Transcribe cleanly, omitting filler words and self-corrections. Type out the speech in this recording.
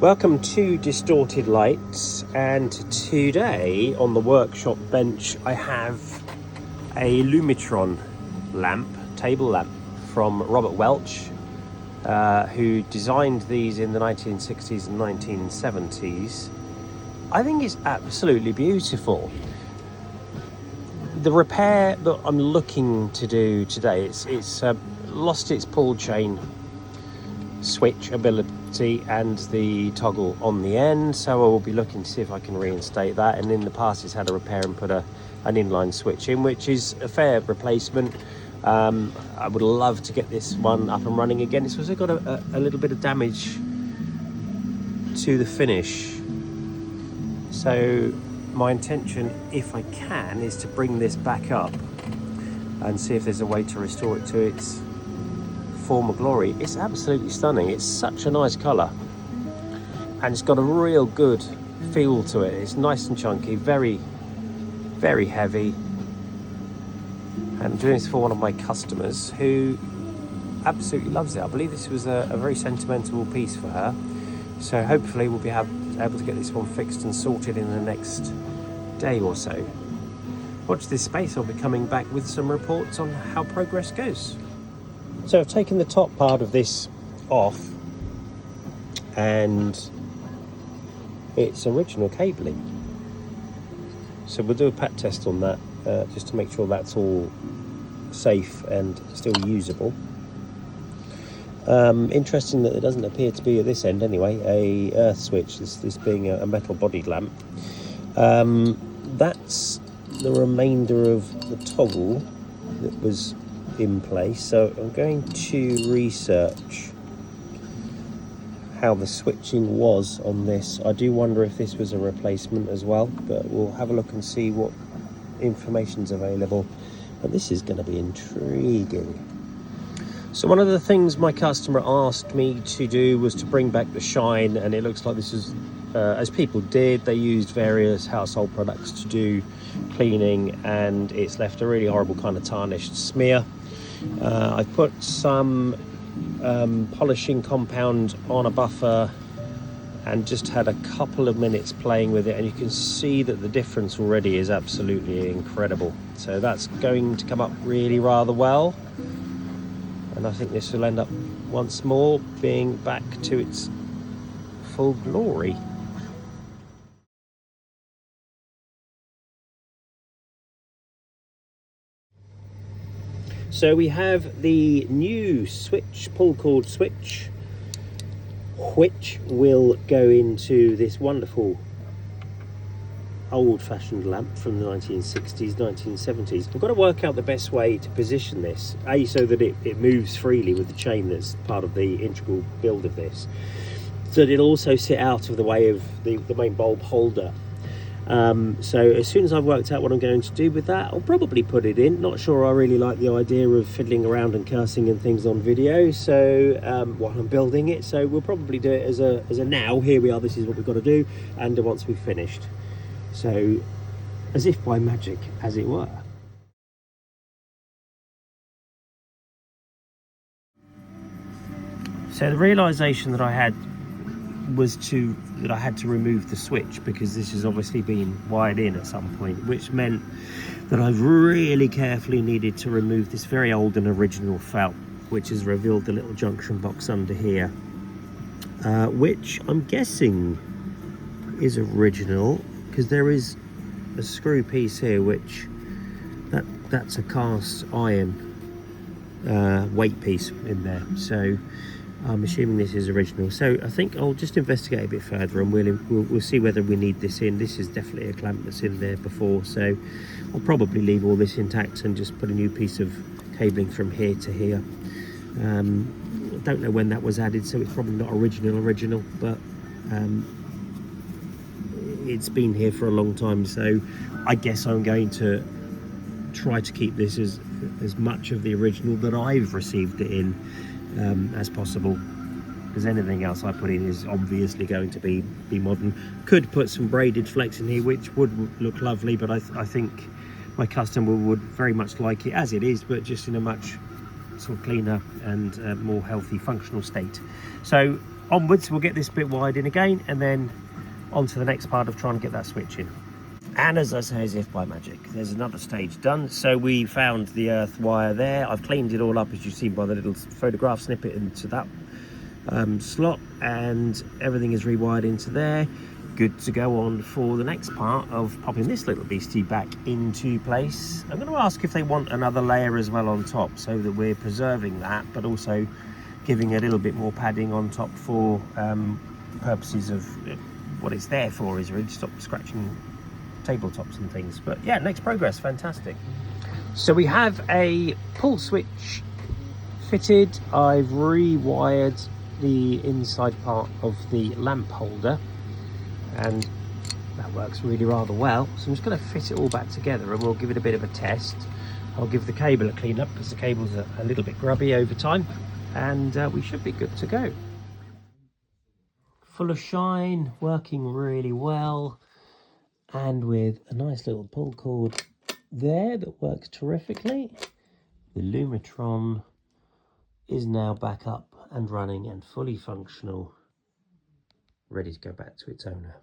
Welcome to Distorted Lights, and today on the workshop bench I have a Lumitron lamp, table lamp from Robert Welch, who designed these in the 1960s and 1970s. I think it's absolutely beautiful. The repair that I'm looking to do today, it's lost its pull chain switch ability and the toggle on the end, so I will be looking to see if I can reinstate that. And in the past it's had a repair and put an inline switch in, which is a fair replacement. I would love to get this one up and running again. It's also got a little bit of damage to the finish, so my intention, if I can, is to bring this back up and see if there's a way to restore it to its former glory. It's absolutely stunning. It's such a nice colour, and it's got a real good feel to it. It's nice and chunky, very, very heavy. And I'm doing this for one of my customers who absolutely loves it. I believe this was a very sentimental piece for her, so hopefully we'll be able to get this one fixed and sorted in the next day or so. Watch this space. I'll be coming back with some reports on how progress goes. So I've taken the top part of this off, and it's original cabling. So we'll do a pat test on that just to make sure that's all safe and still usable. Interesting that it doesn't appear to be at this end anyway, a earth switch, this being a metal bodied lamp. That's the remainder of the toggle that was in place, so I'm going to research how the switching was on this. I do wonder if this was a replacement as well, but we'll have a look and see what information's available. But this is going to be intriguing. So one of the things my customer asked me to do was to bring back the shine, and it looks like this is as people did, they used various household products to do cleaning, and it's left a really horrible kind of tarnished smear. I've put some polishing compound on a buffer and just had a couple of minutes playing with it, and you can see that the difference already is absolutely incredible. So that's going to come up really rather well, and I think this will end up once more being back to its full glory. So we have the new switch, pull cord switch, which will go into this wonderful old-fashioned lamp from the 1960s, 1970s. I've got to work out the best way to position this, A, so that it moves freely with the chain that's part of the integral build of this, so that it'll also sit out of the way of the main bulb holder. So as soon as I've worked out what I'm going to do with that, I'll probably put it in. Not sure I really like the idea of fiddling around and cursing and things on video, so while I'm building it, so we'll probably do it as a now, here we are, this is what we've got to do, and once we've finished. So as if by magic, as it were. So the realisation that I had was that I had to remove the switch, because this has obviously been wired in at some point, which meant that I really carefully needed to remove this very old and original felt, which has revealed the little junction box under here, which I'm guessing is original, because there is a screw piece here, which that's a cast iron weight piece in there, so I'm assuming this is original. So I think I'll just investigate a bit further, and we'll see whether we need this in. This is definitely a clamp that's in there before, so I'll probably leave all this intact and just put a new piece of cabling from here to here. I don't know when that was added, so it's probably not original, but it's been here for a long time, so I guess I'm going to try to keep this as much of the original that I've received it in as possible, because anything else I put in is obviously going to be modern. Could put some braided flex in here, which would look lovely, but I think my customer would very much like it as it is, but just in a much sort of cleaner and more healthy functional state. So onwards, we'll get this bit wide in again, and then on to the next part of trying to get that switch in. And as I say, as if by magic, there's another stage done. So we found the earth wire there. I've cleaned it all up, as you've seen by the little photograph snippet, into that slot, and everything is rewired into there. Good to go on for the next part of popping this little beastie back into place. I'm going to ask if they want another layer as well on top, so that we're preserving that, but also giving a little bit more padding on top for purposes of what it's there for, is really to stop scratching tabletops and things. But yeah, next progress, fantastic. So we have a pull switch fitted. I've rewired the inside part of the lamp holder, and that works really rather well. So I'm just going to fit it all back together, and we'll give it a bit of a test. I'll give the cable a clean up, because the cables are a little bit grubby over time, and we should be good to go. Full of shine, working really well, and with a nice little pull cord there that works terrifically. The Lumitron is now back up and running and fully functional, ready to go back to its owner.